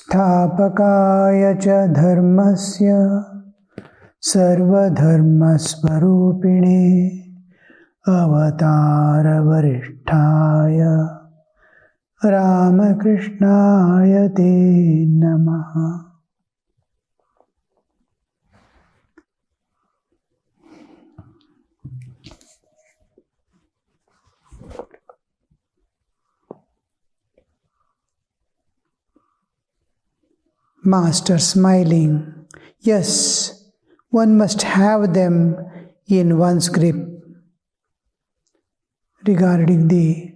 Sthapakaya cha dharmasya sarvadharmasvarupine avatara varishtaya Ramakrishnaya te namaha. Master smiling. Yes, one must have them in one's grip. Regarding the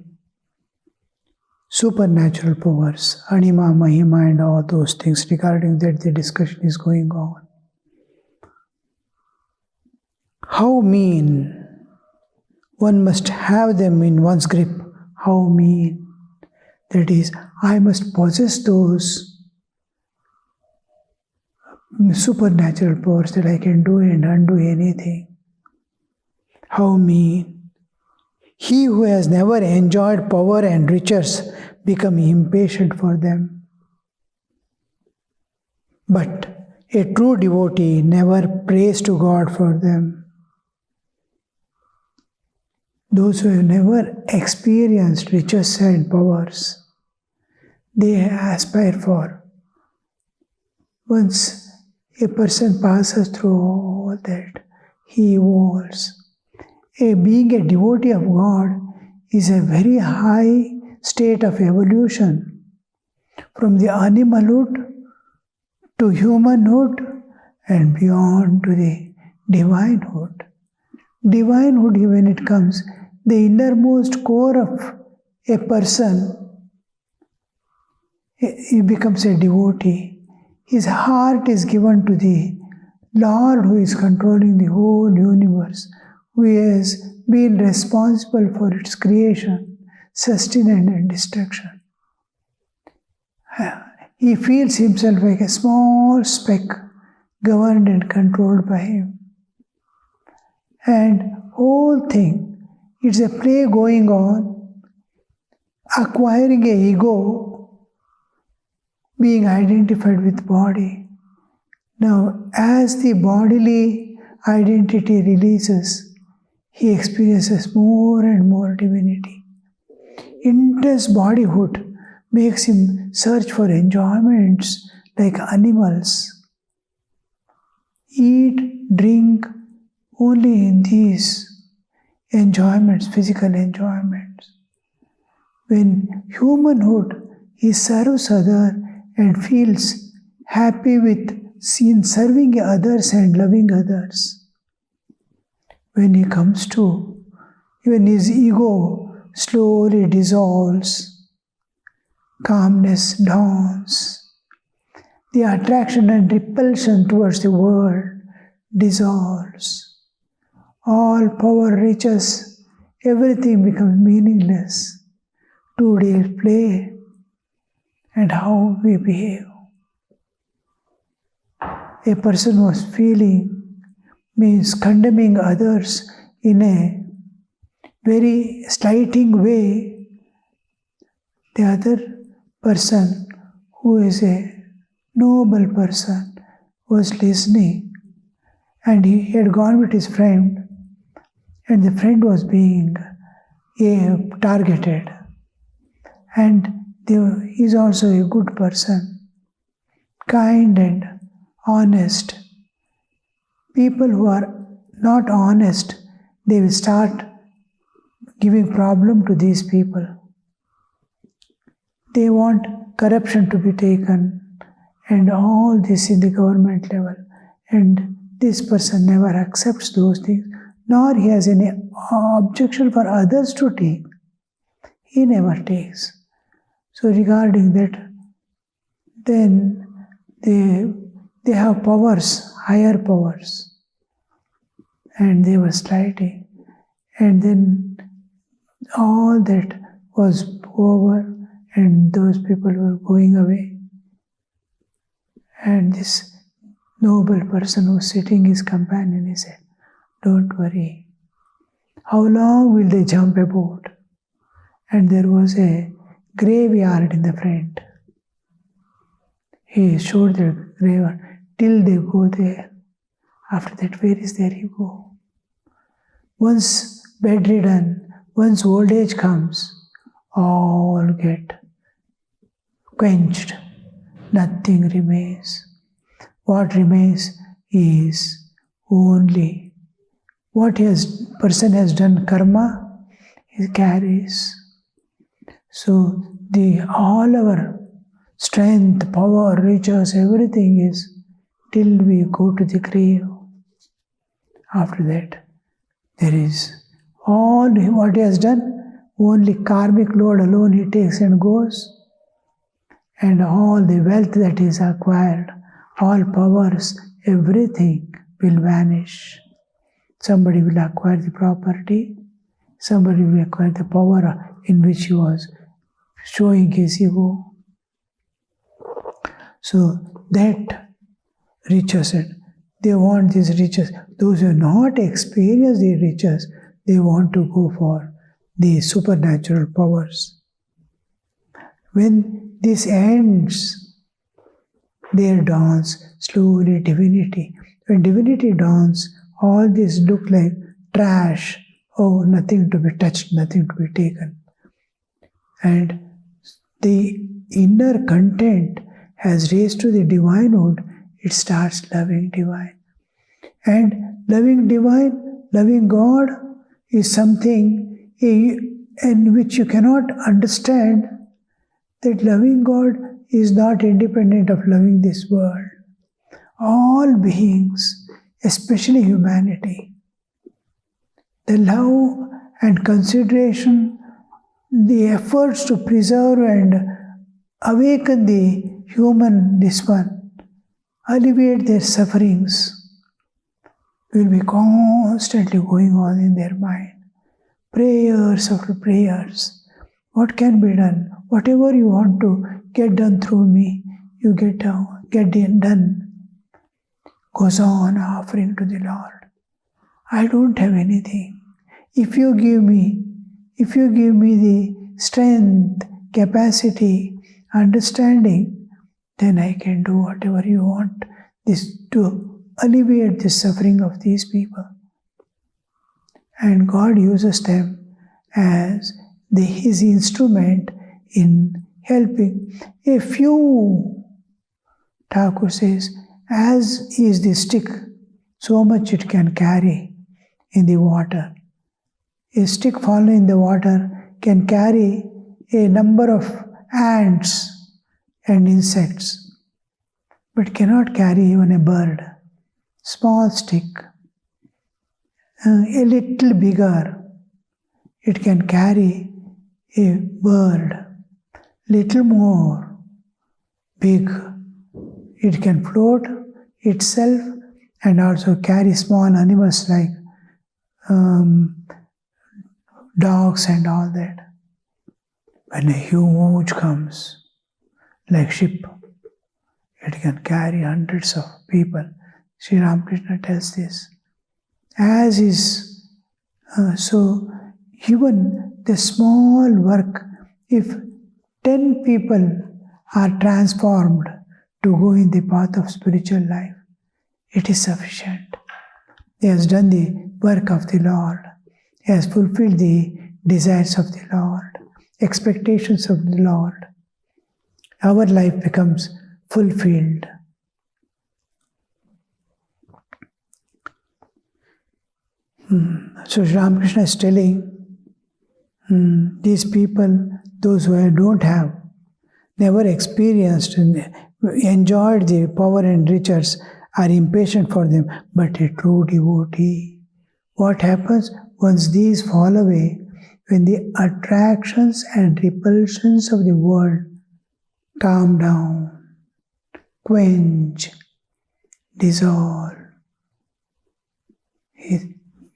supernatural powers, Anima, Mahima and all those things, regarding that the discussion is going on. How mean? One must have them in one's grip. How mean? That is, I must possess those supernatural powers that I can do and undo anything. How mean? He who has never enjoyed power and riches become impatient for them. But a true devotee never prays to God for them. Those who have never experienced riches and powers, they aspire for. Once a person passes through all that, he evolves. Being a devotee of God is a very high state of evolution, from the animalhood to humanhood and beyond to the divinehood. Divinehood, when it comes, the innermost core of a person, he becomes a devotee. His heart is given to the Lord who is controlling the whole universe, who has been responsible for its creation, sustenance and destruction. He feels himself like a small speck governed and controlled by him. And whole thing, it's a play going on, acquiring a ego, being identified with body. Now, as the bodily identity releases, he experiences more and more divinity. Intense bodyhood makes him search for enjoyments like animals. Eat, drink only in these enjoyments, physical enjoyments. When humanhood, he serves others and feels happy with serving others and loving others. When he comes to, even his ego slowly dissolves, calmness dawns, the attraction and repulsion towards the world dissolves, all power riches, everything becomes meaningless. 2 days play and how we behave. A person was feeling, means condemning others in a very slighting way. The other person, who is a noble person, was listening, and he had gone with his friend, and the friend was being targeted. And he is also a good person, kind and honest. People who are not honest, they will start giving problem to these people. They want corruption to be taken and all this in the government level. And this person never accepts those things, nor he has any objection for others to take. He never takes. So regarding that, then they have powers, higher powers. And they were slighting. And then all that was over and those people were going away. And this noble person who was sitting, his companion, he said, "Don't worry. How long will they jump about?" And there was a graveyard in the front. He showed the river till they go there. After that, where is their ego? Once bedridden, once old age comes, all get quenched. Nothing remains. What remains is only what person has done karma, he carries. So all our strength, power, riches, everything is till we go to the grave. After that, there is all what he has done, only karmic load alone he takes and goes. And all the wealth that is acquired, all powers, everything will vanish. Somebody will acquire the property, somebody will acquire the power in which he was showing his ego. So that riches, they want these riches. Those who have not experienced the riches, they want to go for the supernatural powers. When this ends, there dawns slowly divinity. When divinity dawns, all this look like trash. Oh, nothing to be touched, nothing to be taken. And the inner content has raised to the divinehood, it starts loving divine. And loving divine, loving God is something in which you cannot understand that loving God is not independent of loving this world. All beings, especially humanity, the love and consideration, the efforts to preserve and awaken the human, alleviate their sufferings, will be constantly going on in their mind. Prayers after prayers. What can be done? Whatever you want to get done through me, you get done. Goes on offering to the Lord. I don't have anything. If you give me the strength, capacity, understanding, then I can do whatever you want. This to alleviate the suffering of these people. And God uses them as His instrument in helping. A few, Thakur says, as is the stick, so much it can carry in the water. A stick fallen in the water can carry a number of ants and insects, but cannot carry even a bird. Small stick, a little bigger, it can carry a bird. Little more big, it can float itself and also carry small animals like dogs and all that. When a huge comes, like ship, it can carry hundreds of people. Sri Ramakrishna tells this. As is, so even the small work, if 10 people are transformed to go in the path of spiritual life, it is sufficient. He has done the work of the Lord. He has fulfilled the desires of the Lord, expectations of the Lord. Our life becomes fulfilled. So Ramakrishna is telling these people, those who don't have, never experienced and enjoyed the power and riches, are impatient for them. But a true devotee, what happens once these fall away, when the attractions and repulsions of the world calm down, quench, dissolve,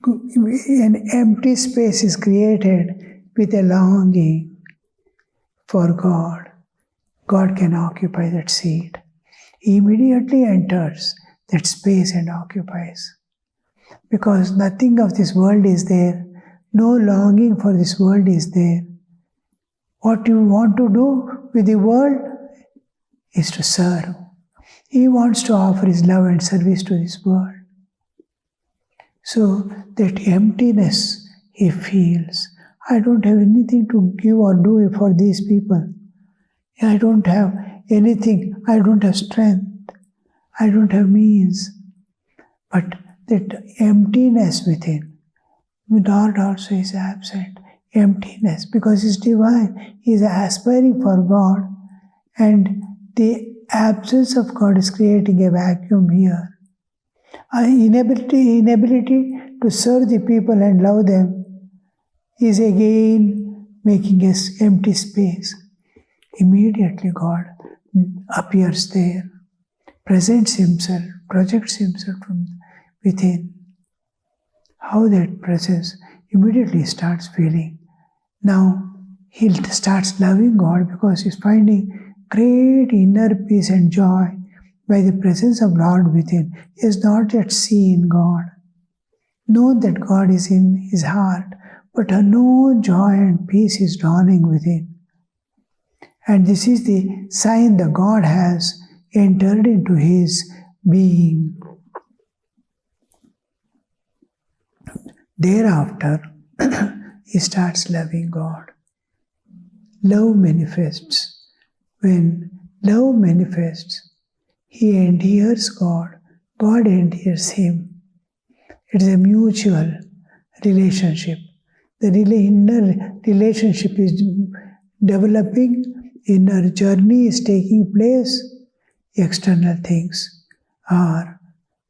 an empty space is created with a longing for God. God can occupy that seat. He immediately enters that space and occupies. Because nothing of this world is there, no longing for this world is there. What you want to do with the world is to serve. He wants to offer his love and service to this world. So that emptiness he feels, I don't have anything to give or do for these people. I don't have anything, I don't have strength, I don't have means. But that emptiness within, Lord also is absent. Emptiness, because He is divine, He is aspiring for God, and the absence of God is creating a vacuum here. Inability to serve the people and love them is again making us empty space. Immediately God appears there, presents Himself, projects Himself from within. How that presence immediately starts feeling. Now he starts loving God because he's finding great inner peace and joy by the presence of Lord within. He has not yet seen God, known that God is in his heart, but a no joy and peace is dawning within. And this is the sign that God has entered into his being. Thereafter, he starts loving God. Love manifests. When love manifests, he adheres God, God adheres him. It is a mutual relationship. The inner relationship is developing, inner journey is taking place, external things are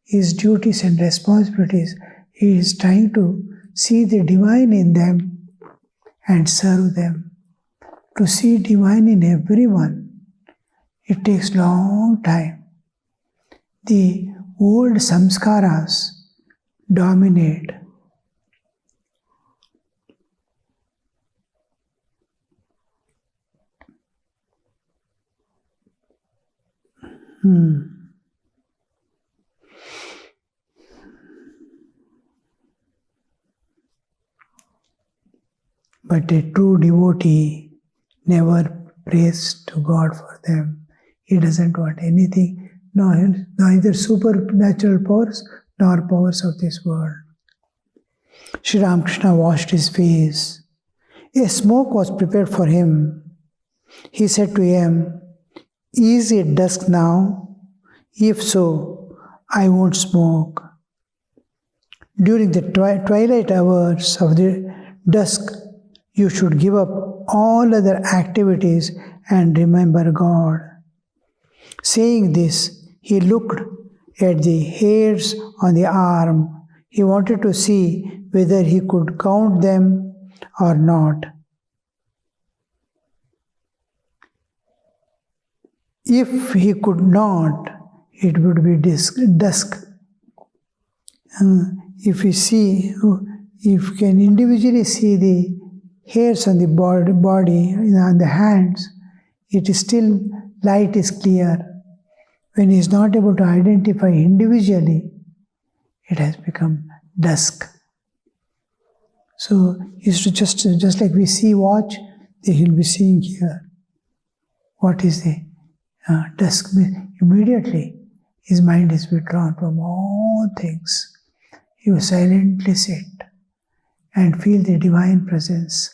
his duties and responsibilities. He is trying to see the divine in them and serve them. To see divine in everyone, it takes long time. The old samskaras dominate. But a true devotee never prays to God for them. He doesn't want anything, neither supernatural powers nor powers of this world. Sri Ramakrishna washed his face. A smoke was prepared for him. He said to him, "Is it dusk now? If so, I won't smoke." During the twilight hours of the dusk, you should give up all other activities and remember God. Saying this, he looked at the hairs on the arm. He wanted to see whether he could count them or not. If he could not, it would be dusk. If you can individually see the hairs on the body, on the hands, it is still, light is clear. When he is not able to identify individually, it has become dusk. So it's just like we see watch, he'll be seeing here. What is the dusk? Immediately his mind is withdrawn from all things. He will silently sit and feel the divine presence.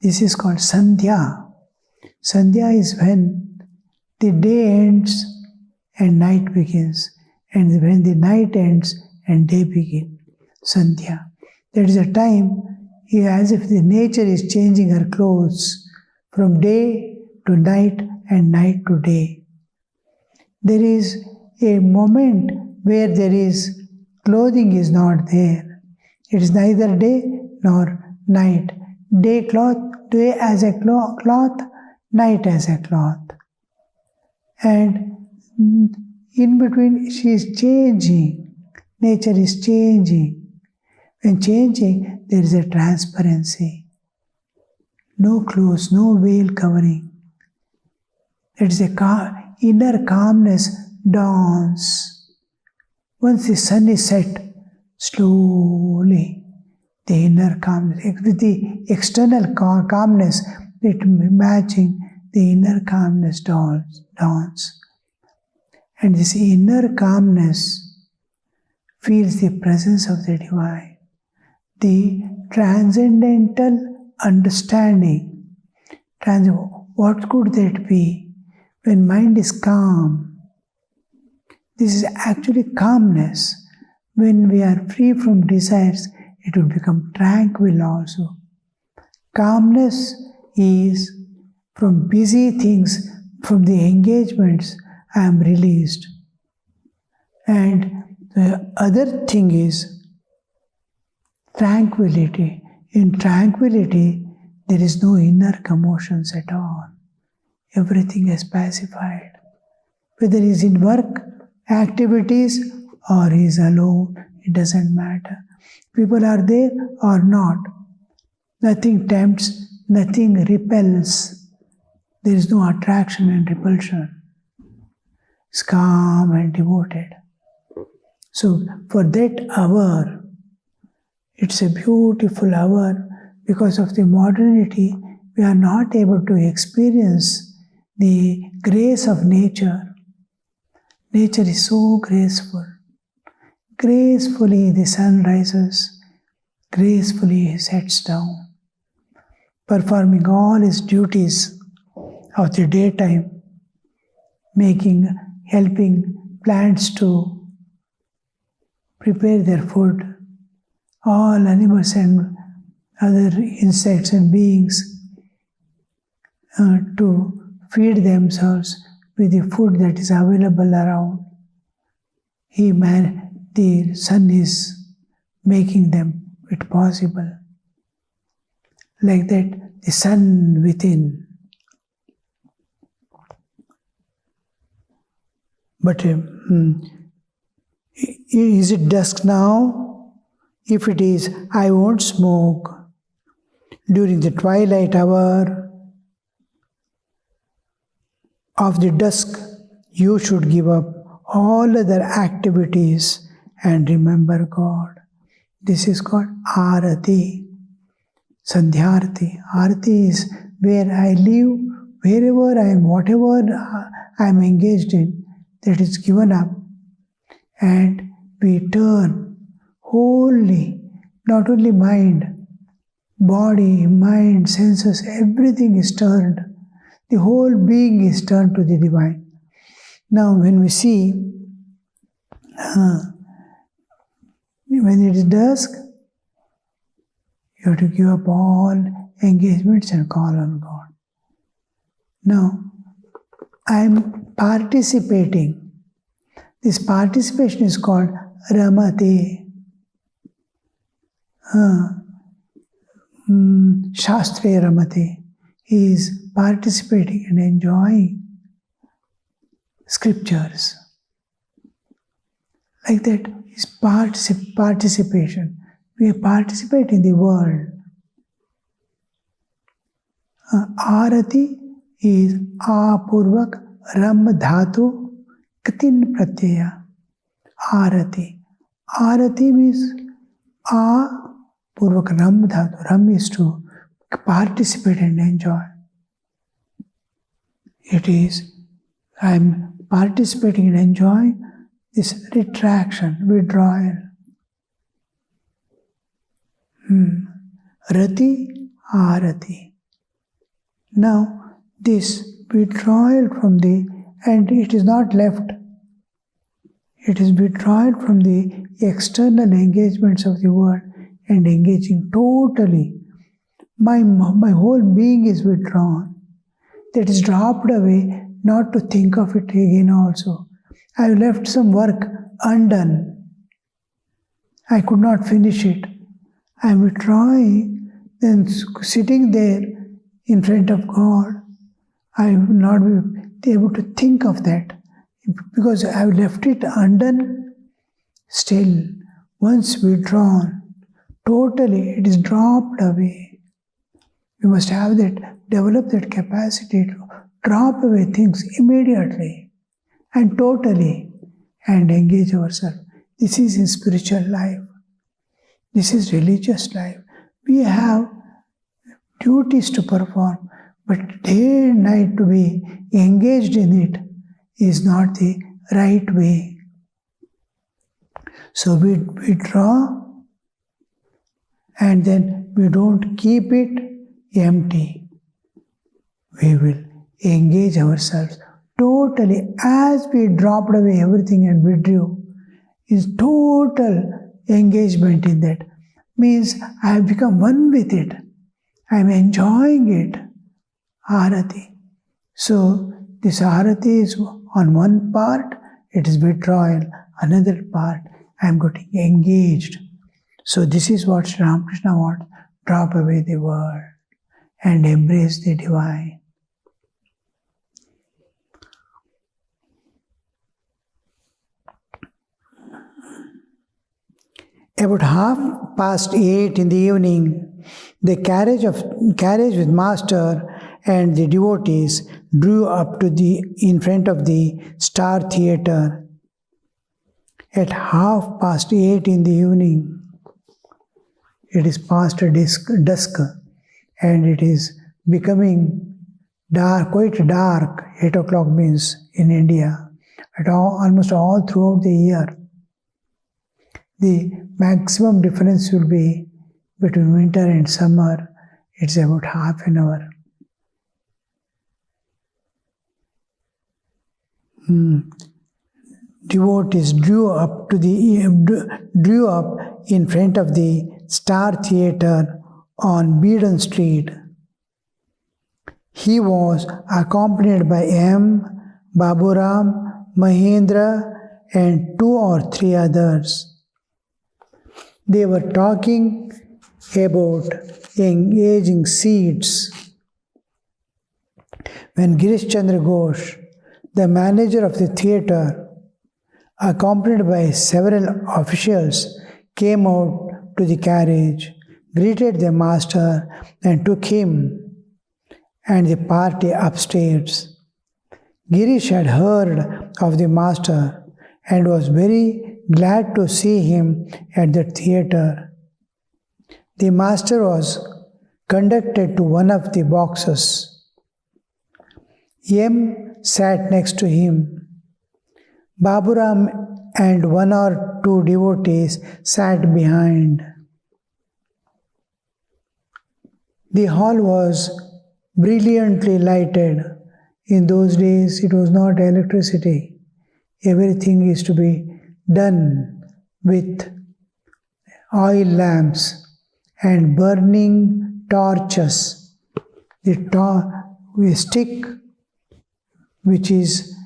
This is called Sandhya. Sandhya is when the day ends and night begins, and when the night ends and day begins. Sandhya. That is a time as if the nature is changing her clothes from day to night and night to day. There is a moment where there is clothing is not there. It is neither day nor night. Day as a cloth, night as a cloth. And in between she is changing. Nature is changing. When changing, there is a transparency. No clothes, no veil covering. It is inner calmness dawns. Once the sun is set, slowly the inner calmness, with the external calmness, it matching, the inner calmness dawns. And this inner calmness feels the presence of the divine, the transcendental understanding. What could that be? When mind is calm, this is actually calmness. When we are free from desires, it will become tranquil also. Calmness is from busy things, from the engagements, I am released. And the other thing is tranquility. In tranquility, there is no inner commotions at all. Everything is pacified. Whether he is in work, activities, or he is alone, it doesn't matter. People are there or not. Nothing tempts, nothing repels. There is no attraction and repulsion. It's calm and devoted. So for that hour, it's a beautiful hour. Because of the modernity, we are not able to experience the grace of nature. Nature is so graceful. Gracefully the sun rises, gracefully he sets down, performing all his duties of the daytime, helping plants to prepare their food. All animals and other insects and beings to feed themselves with the food that is available around. The sun is making them it possible. Like that, the sun within. But is it dusk now? If it is, I won't smoke. During the twilight hour of the dusk, you should give up all other activities and remember God. This is called Arati, Sandhyarati. Arati is where I live, wherever I am, whatever I am engaged in, that is given up. And we turn wholly, not only mind, body, mind, senses, everything is turned. The whole being is turned to the divine. Now when we see, when it is dusk, you have to give up all engagements and call on God. Now, I am participating. This participation is called Ramate. Shastre Ramate. He is participating and enjoying scriptures. Like that is participation. We participate in the world. Arati is apurvak ram dhatu katin pratyaya. Arati. Arati means apurvak ram dhatu. Ram is to participate and enjoy. It is, I am participating and enjoying this retraction, withdrawal. Rati, Arati. Now, this withdrawal from and it is not left. It is withdrawal from the external engagements of the world and engaging totally. My whole being is withdrawn. That is dropped away, not to think of it again also. I have left some work undone. I could not finish it. I am withdrawing, then sitting there in front of God. I will not be able to think of that because I have left it undone. Still, once withdrawn, totally it is dropped away. We must have develop that capacity to drop away things immediately and totally and engage ourselves. This is in spiritual life. This is religious life. We have duties to perform, but day and night to be engaged in it is not the right way. So we draw, and then we don't keep it empty. We will engage ourselves totally as we dropped away everything and withdrew. Is total engagement in that. Means I have become one with it. I am enjoying it. Arati. So this arati is on one part, it is withdrawal. Another part, I am getting engaged. So this is what Sri Ramakrishna wants. Drop away the world and embrace the divine. About 8:30 in the evening, the carriage with master and the devotees drew up in front of the Star Theatre. At 8:30 in the evening, it is past dusk, and it is becoming dark, quite dark. 8 o'clock means in India, almost all throughout the year. The maximum difference will be between winter and summer. It's about half an hour. Devotees drew up in front of the Star Theatre on Beedon Street. He was accompanied by M. Baburam, Mahendra, and 2 or 3 others. They were talking about engaging seeds. When Girish Chandra Ghosh, the manager of the theatre, accompanied by several officials, came out to the carriage, greeted the master, and took him and the party upstairs. Girish had heard of the master and was very glad to see him at the theatre. The master was conducted to one of the boxes. M sat next to him. Baburam and 1 or 2 devotees sat behind. The hall was brilliantly lighted. In those days, it was not electricity. Everything is to be done with oil lamps and burning torches. The stick, which is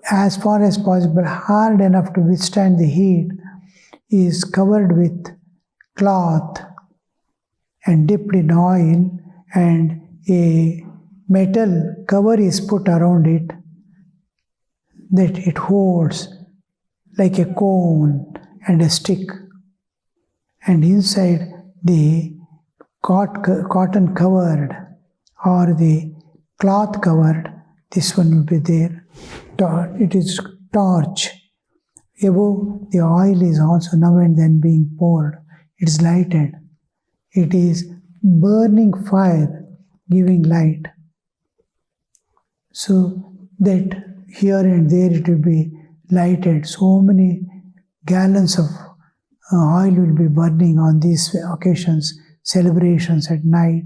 as far as possible hard enough to withstand the heat, is covered with cloth and dipped in oil, and a metal cover is put around it that it holds like a cone and a stick. And inside the cotton covered or the cloth covered, this one will be there. It is torch. Above, the oil is also now and then being poured. It is lighted. It is burning fire, giving light. So that here and there it will be lighted. So many gallons of oil will be burning on these occasions, celebrations at night.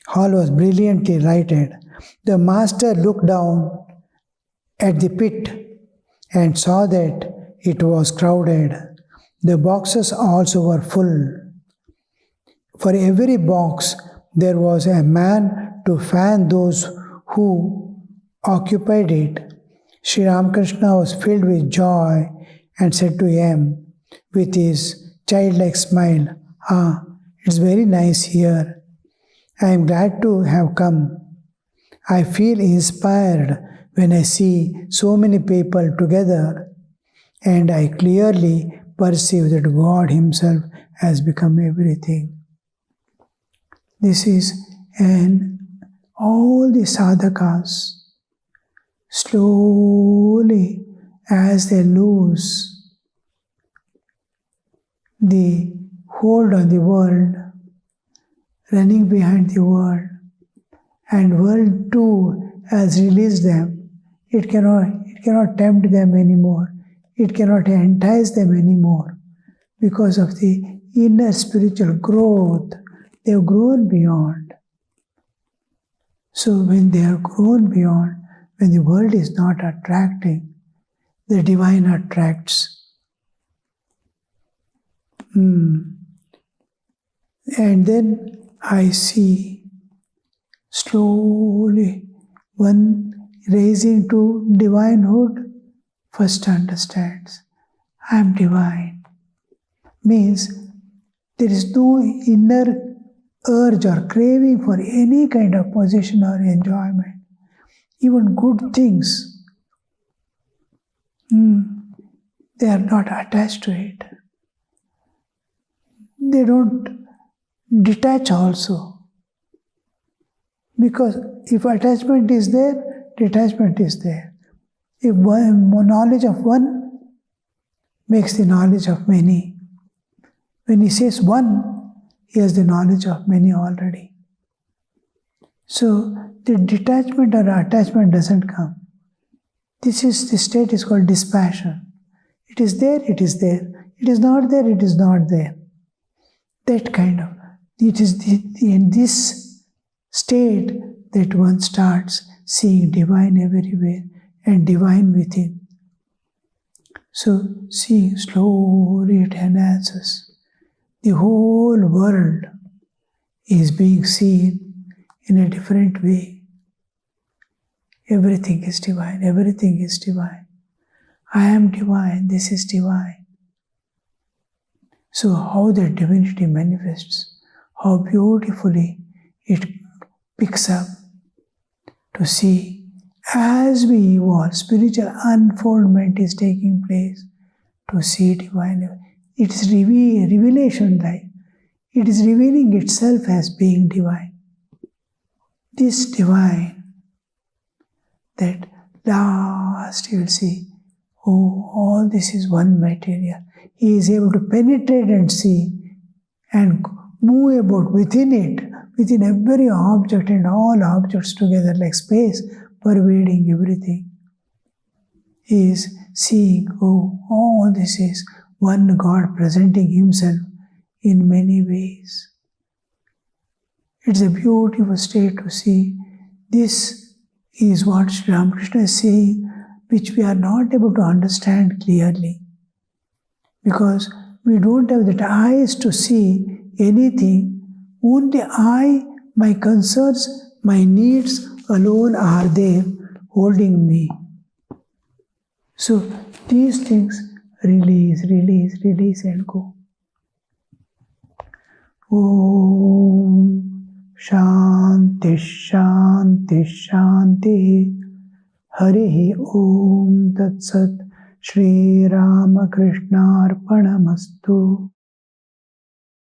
Hall was brilliantly lighted. The master looked down at the pit and saw that it was crowded. The boxes also were full. For every box, there was a man to fan those who occupied it. Sri Ramakrishna was filled with joy and said to him with his childlike smile, it's very nice here. I am glad to have come. I feel inspired when I see so many people together, and I clearly perceive that God Himself has become everything. This is all the sadhakas, slowly as they lose the hold on the world, running behind the world, and world too has released them. It cannot tempt them anymore. It cannot entice them anymore because of the inner spiritual growth. They have grown beyond. So when they are grown beyond, when the world is not attracting, the divine attracts. And then I see slowly one raising to divinehood first understands, I am divine. Means there is no inner urge or craving for any kind of possession or enjoyment. Even good things, they are not attached to it. They don't detach also. Because if attachment is there, detachment is there. If knowledge of one makes the knowledge of many. When he says one, he has the knowledge of many already. So the detachment or attachment doesn't come. The state is called dispassion. It is there, it is there. It is not there, it is not there. That kind of, it is in this state that one starts seeing divine everywhere and divine within. So seeing slowly it enhances. The whole world is being seen in a different way. Everything is divine, everything is divine. I am divine, this is divine. So how that divinity manifests, how beautifully it picks up to see as we evolve, spiritual unfoldment is taking place to see divine. It is revelation like. It is revealing itself as being divine. This divine, that last you will see, oh, all this is one material. He is able to penetrate and see and move about within it, within every object and all objects together like space pervading everything. He is seeing, oh, all this is one God presenting himself in many ways. It's a beautiful state to see. This is what Sri Ramakrishna is saying, which we are not able to understand clearly. Because we don't have the eyes to see anything. Only I, my concerns, my needs alone are there holding me. So these things release and go. Om Shanti Shanti Shanti Harihi Om Tat Sat Shri Ramakrishna Arpanamastu.